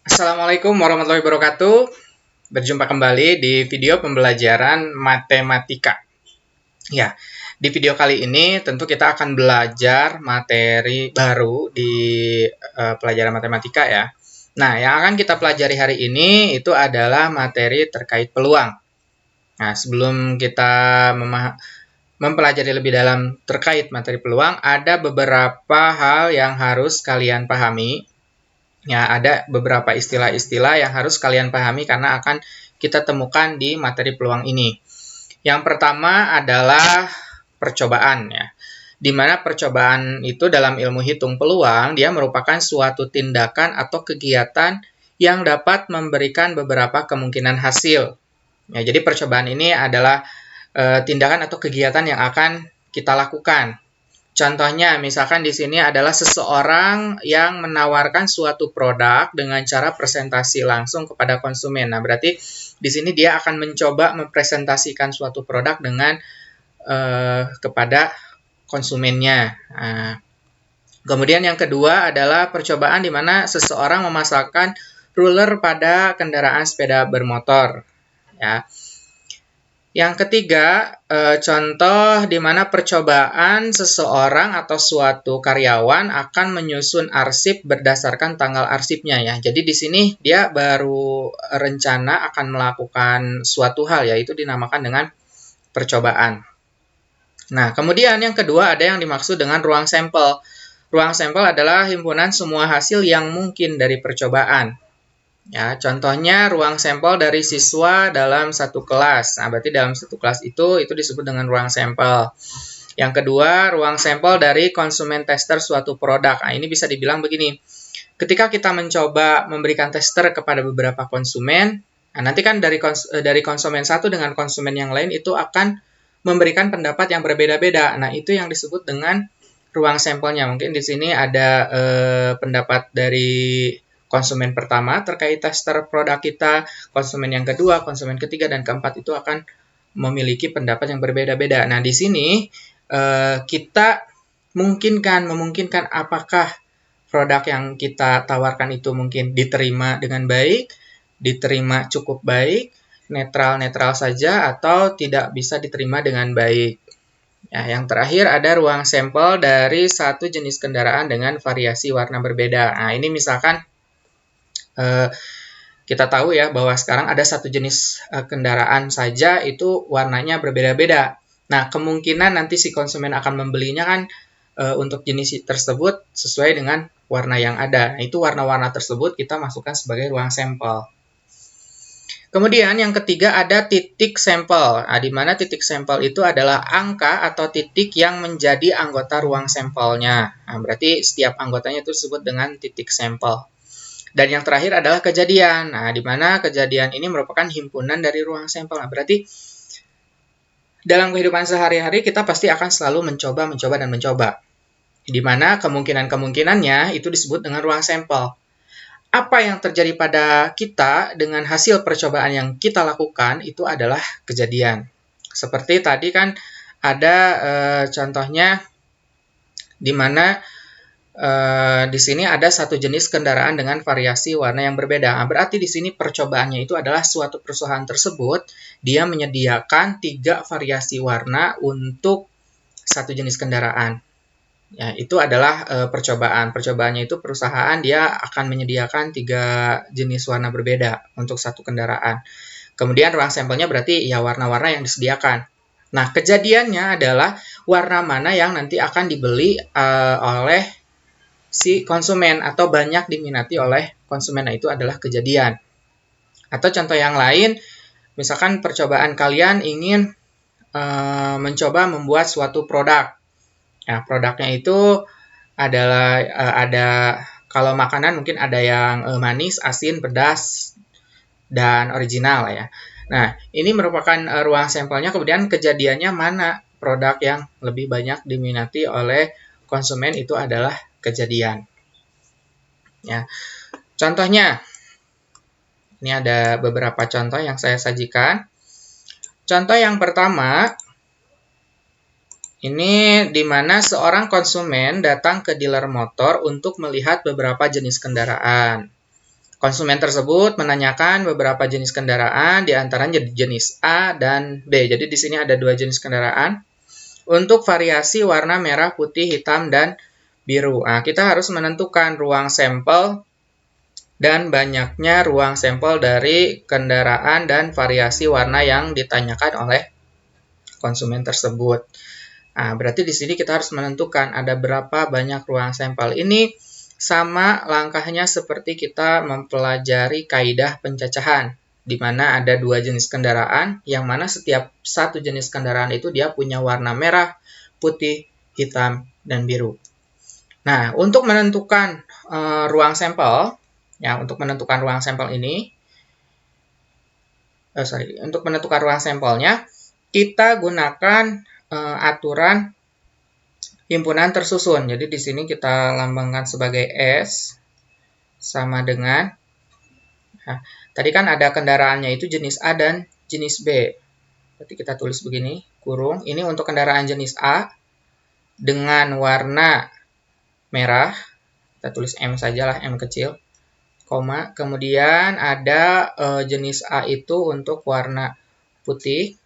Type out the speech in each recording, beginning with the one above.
Assalamualaikum warahmatullahi wabarakatuh. Berjumpa kembali di video pembelajaran matematika. Ya, di video kali ini tentu kita akan belajar materi baru di pelajaran matematika ya. Nah, yang akan kita pelajari hari ini itu adalah materi terkait peluang. Nah, sebelum kita mempelajari lebih dalam terkait materi peluang, ada beberapa hal yang harus kalian pahami. Ya, ada beberapa istilah-istilah yang harus kalian pahami karena akan kita temukan di materi peluang ini. Yang pertama adalah percobaan ya. Di mana percobaan itu dalam ilmu hitung peluang, dia merupakan suatu tindakan atau kegiatan yang dapat memberikan beberapa kemungkinan hasil. Ya, jadi percobaan ini adalah tindakan atau kegiatan yang akan kita lakukan. Contohnya, misalkan di sini adalah seseorang yang menawarkan suatu produk dengan cara presentasi langsung kepada konsumen. Nah, berarti di sini dia akan mencoba mempresentasikan suatu produk dengan kepada konsumennya. Nah, kemudian yang kedua adalah percobaan di mana seseorang memasangkan ruler pada kendaraan sepeda bermotor. Ya. Yang ketiga, contoh di mana percobaan seseorang atau suatu karyawan akan menyusun arsip berdasarkan tanggal arsipnya ya. Jadi di sini dia baru rencana akan melakukan suatu hal, yaitu dinamakan dengan percobaan. Nah, kemudian yang kedua ada yang dimaksud dengan ruang sampel. Ruang sampel adalah himpunan semua hasil yang mungkin dari percobaan. Ya, contohnya ruang sampel dari siswa dalam satu kelas. Nah, berarti dalam satu kelas itu disebut dengan ruang sampel. Yang kedua, ruang sampel dari konsumen tester suatu produk. Nah, ini bisa dibilang begini. Ketika kita mencoba memberikan tester kepada beberapa konsumen, nah nanti kan dari konsumen satu dengan konsumen yang lain itu akan memberikan pendapat yang berbeda-beda. Nah, itu yang disebut dengan ruang sampelnya. Mungkin di sini ada pendapat dari konsumen pertama terkait tester produk kita, konsumen yang kedua, konsumen ketiga, dan keempat itu akan memiliki pendapat yang berbeda-beda. Nah, di sini kita memungkinkan apakah produk yang kita tawarkan itu mungkin diterima dengan baik, diterima cukup baik, netral-netral saja, atau tidak bisa diterima dengan baik. Ya, yang terakhir ada ruang sampel dari satu jenis kendaraan dengan variasi warna berbeda. Nah, ini misalkan kita tahu ya bahwa sekarang ada satu jenis kendaraan saja itu warnanya berbeda-beda. Nah, kemungkinan nanti si konsumen akan membelinya kan untuk jenis tersebut sesuai dengan warna yang ada. Nah, itu warna-warna tersebut kita masukkan sebagai ruang sampel. Kemudian yang ketiga ada titik sampel. Nah, di mana titik sampel itu adalah angka atau titik yang menjadi anggota ruang sampelnya. Nah, berarti setiap anggotanya itu disebut dengan titik sampel. Dan yang terakhir adalah kejadian. Nah, di mana kejadian ini merupakan himpunan dari ruang sampel. Nah, berarti dalam kehidupan sehari-hari kita pasti akan selalu mencoba, dan mencoba. Di mana kemungkinan-kemungkinannya itu disebut dengan ruang sampel. Apa yang terjadi pada kita dengan hasil percobaan yang kita lakukan itu adalah kejadian. Seperti tadi kan ada contohnya di mana di sini ada satu jenis kendaraan dengan variasi warna yang berbeda. Nah, berarti di sini percobaannya itu adalah suatu perusahaan tersebut, dia menyediakan 3 variasi warna untuk satu jenis kendaraan. Ya, itu adalah percobaan. Percobaannya itu perusahaan dia akan menyediakan 3 jenis warna berbeda untuk satu kendaraan. Kemudian ruang sampelnya berarti ya warna-warna yang disediakan. Nah, kejadiannya adalah warna mana yang nanti akan dibeli oleh si konsumen atau banyak diminati oleh konsumen. Nah, itu adalah kejadian. Atau contoh yang lain, misalkan percobaan kalian ingin mencoba membuat suatu produk. Nah, produknya itu adalah ada kalau makanan mungkin ada yang manis, asin, pedas, dan original ya. Nah, ini merupakan ruang sampelnya. Kemudian kejadiannya mana produk yang lebih banyak diminati oleh konsumen itu adalah kejadian. Ya, contohnya, ini ada beberapa contoh yang saya sajikan. Contoh yang pertama, ini di mana seorang konsumen datang ke dealer motor untuk melihat beberapa jenis kendaraan. Konsumen tersebut menanyakan beberapa jenis kendaraan, di antaranya jenis A dan B. Jadi di sini ada 2 jenis kendaraan. Untuk variasi warna merah, putih, hitam, dan biru. Nah, kita harus menentukan ruang sampel dan banyaknya ruang sampel dari kendaraan dan variasi warna yang ditanyakan oleh konsumen tersebut. Nah, berarti di sini kita harus menentukan ada berapa banyak ruang sampel. Ini sama langkahnya seperti kita mempelajari kaidah pencacahan, di mana ada 2 jenis kendaraan, yang mana setiap satu jenis kendaraan itu dia punya warna merah, putih, hitam, dan biru. Nah, untuk menentukan ruang sampel, ya, untuk menentukan ruang sampel ini, untuk menentukan ruang sampelnya, kita gunakan aturan himpunan tersusun. Jadi di sini kita lambangkan sebagai S sama dengan, nah, tadi kan ada kendaraannya itu jenis A dan jenis B. Berarti kita tulis begini, kurung. Ini untuk kendaraan jenis A dengan warna merah. Kita tulis M sajalah, M kecil. Koma. Kemudian ada jenis A itu untuk warna putih,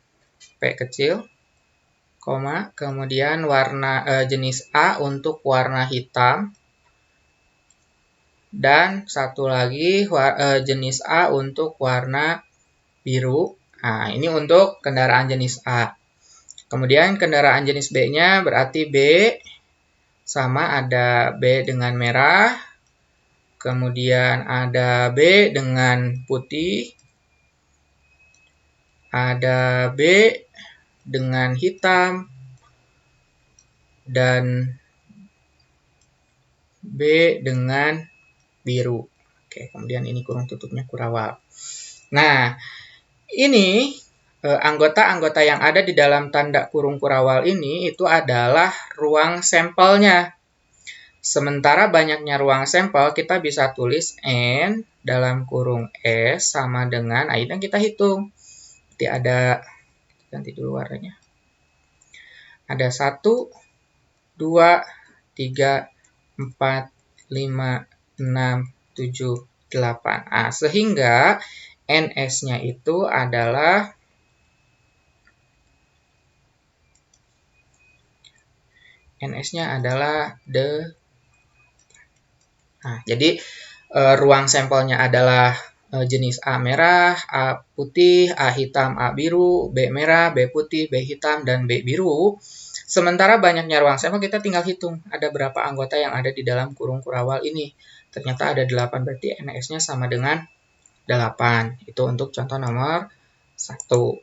P kecil. Koma, kemudian jenis A untuk warna hitam, dan satu lagi jenis A untuk warna biru. Nah, ini untuk kendaraan jenis A. Kemudian kendaraan jenis B-nya berarti B, sama ada B dengan merah, kemudian ada B dengan putih, ada B dengan hitam, dan B dengan biru. Oke, kemudian ini kurung tutupnya kurawal. Nah, ini anggota-anggota yang ada di dalam tanda kurung kurawal ini itu adalah ruang sampelnya. Sementara banyaknya ruang sampel, kita bisa tulis N dalam kurung S sama dengan, nah ini kita hitung. Jadi ada, ganti dulu warnanya. Ada 1, 2, 3, 4, 5, 6, 7, 8. Nah, sehingga NS-nya itu adalah Nah, jadi ruang sampelnya adalah jenis A merah, A putih, A hitam, A biru, B merah, B putih, B hitam, dan B biru. Sementara banyaknya ruang sampel, kita tinggal hitung ada berapa anggota yang ada di dalam kurung kurawal ini. Ternyata ada 8, berarti NS-nya sama dengan 8. Itu untuk contoh nomor 1.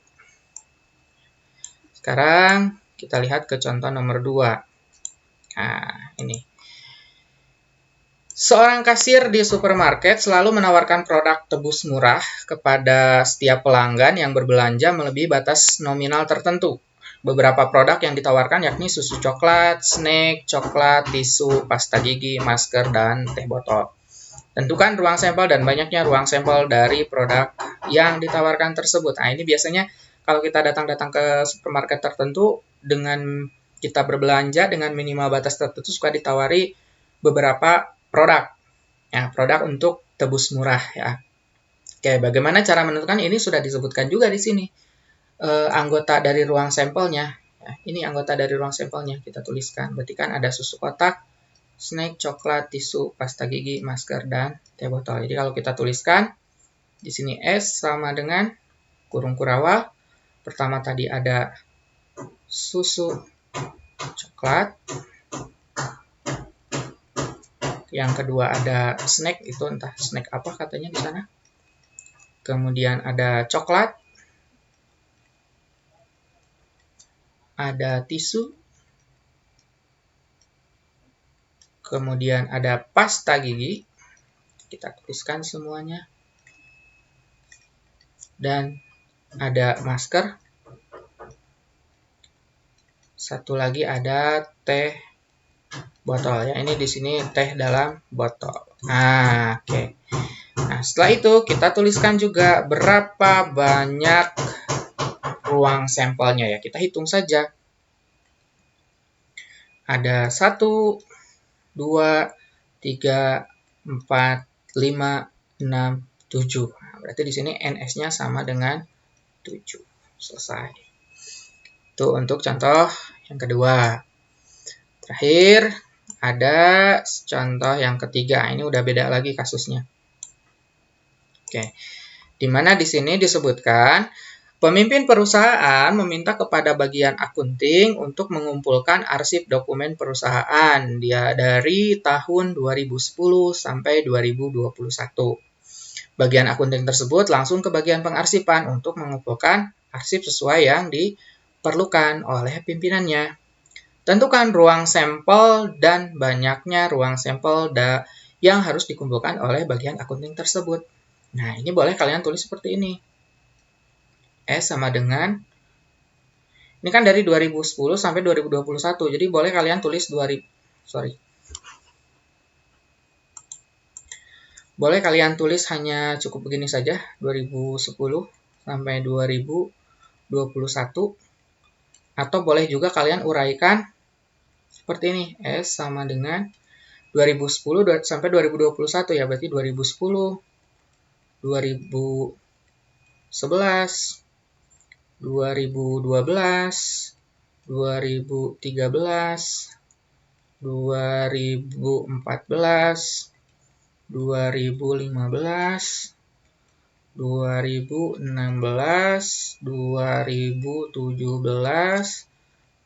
Sekarang kita lihat ke contoh nomor 2. Nah, ini. Seorang kasir di supermarket selalu menawarkan produk tebus murah kepada setiap pelanggan yang berbelanja melebihi batas nominal tertentu. Beberapa produk yang ditawarkan yakni susu coklat, snack, coklat, tisu, pasta gigi, masker, dan teh botol. Tentukan ruang sampel dan banyaknya ruang sampel dari produk yang ditawarkan tersebut. Nah, ini biasanya kalau kita datang-datang ke supermarket tertentu, dengan kita berbelanja dengan minimal batas tertentu suka ditawari beberapa produk. Ya, produk untuk tebus murah ya. Oke, bagaimana cara menentukan? Ini sudah disebutkan juga di sini. Anggota dari ruang sampelnya. Ya, ini anggota dari ruang sampelnya kita tuliskan. Berarti kan ada susu kotak, snack, coklat, tisu, pasta gigi, masker, dan teh botol. Jadi kalau kita tuliskan di sini S sama dengan kurung kurawal. Pertama tadi ada susu coklat. Yang kedua ada snack, itu entah snack apa katanya di sana. Kemudian ada coklat. Ada tisu. Kemudian ada pasta gigi. Kita tuliskan semuanya. Dan ada masker. Satu lagi ada teh botol ya. Ini di sini teh dalam botol. Nah, oke. Nah, setelah itu kita tuliskan juga berapa banyak ruang sampelnya ya. Kita hitung saja. Ada 1, 2, 3, 4, 5, 7. Nah, berarti di sini NS-nya sama dengan 7. Selesai. Itu untuk contoh yang kedua. Terakhir, ada contoh yang ketiga. Ini udah beda lagi kasusnya. Oke. Di mana di sini disebutkan pemimpin perusahaan meminta kepada bagian akunting untuk mengumpulkan arsip dokumen perusahaan dia dari tahun 2010 sampai 2021. Bagian akunting tersebut langsung ke bagian pengarsipan untuk mengumpulkan arsip sesuai yang diperlukan oleh pimpinannya. Tentukan ruang sampel dan banyaknya ruang sampel yang harus dikumpulkan oleh bagian akunting tersebut. Nah, ini boleh kalian tulis seperti ini. S sama dengan, ini kan dari 2010 sampai 2021, jadi boleh kalian tulis boleh kalian tulis hanya cukup begini saja, 2010 sampai 2021, atau boleh juga kalian uraikan seperti ini, S sama dengan 2010 sampai 2021 ya, berarti 2010, 2011, 2012, 2013, 2014, 2015, 2016, 2017,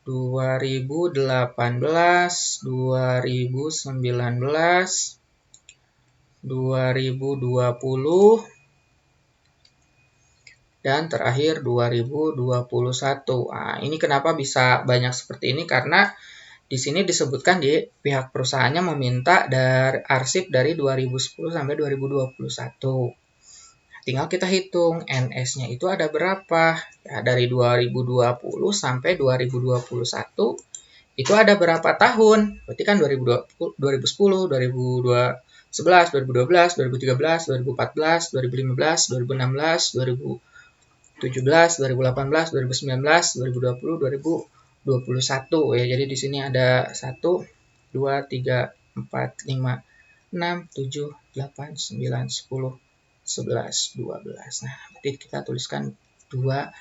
2018, 2019, 2020, dan terakhir 2021. Nah, ini kenapa bisa banyak seperti ini? Karena di sini disebutkan di pihak perusahaannya meminta dari arsip dari 2010 sampai 2021. Tinggal kita hitung NS-nya itu ada berapa. Ya, dari 2020 sampai 2021 itu ada berapa tahun? Berarti kan 2010, 2011, 2012, 2013, 2014, 2015, 2016, 2017, 2018, 2019, 2020, 2021 ya. Jadi di sini ada 1, 2, 3, 4, 5, 6, 7, 8, 9, 10, 11, 12. Nah, nanti kita tuliskan 12.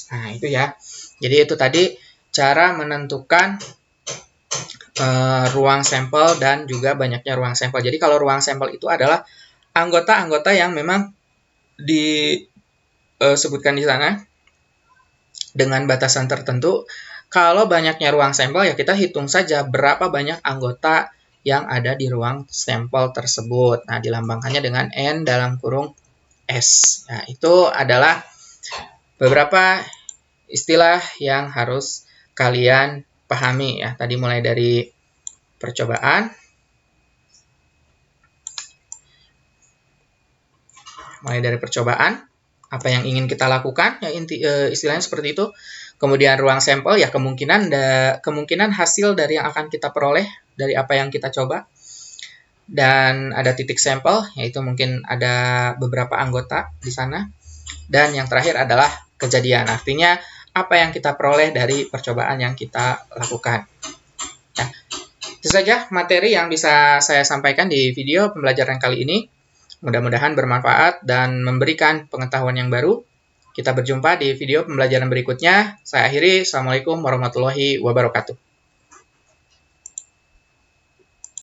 Nah, itu ya. Jadi itu tadi cara menentukan ruang sampel dan juga banyaknya ruang sampel. Jadi kalau ruang sampel itu adalah anggota-anggota yang memang disebutkan di sana dengan batasan tertentu. Kalau banyaknya ruang sampel, ya kita hitung saja berapa banyak anggota yang ada di ruang sampel tersebut. Nah, dilambangkannya dengan N dalam kurung S. Nah, itu adalah beberapa istilah yang harus kalian pahami ya. Tadi mulai dari percobaan, apa yang ingin kita lakukan, ya istilahnya seperti itu. Kemudian ruang sampel, ya kemungkinan hasil dari yang akan kita peroleh dari apa yang kita coba. Dan ada titik sampel, yaitu mungkin ada beberapa anggota di sana. Dan yang terakhir adalah kejadian, artinya apa yang kita peroleh dari percobaan yang kita lakukan. Nah, itu saja materi yang bisa saya sampaikan di video pembelajaran kali ini. Mudah-mudahan bermanfaat dan memberikan pengetahuan yang baru. Kita berjumpa di video pembelajaran berikutnya. Saya akhiri. Assalamualaikum warahmatullahi wabarakatuh.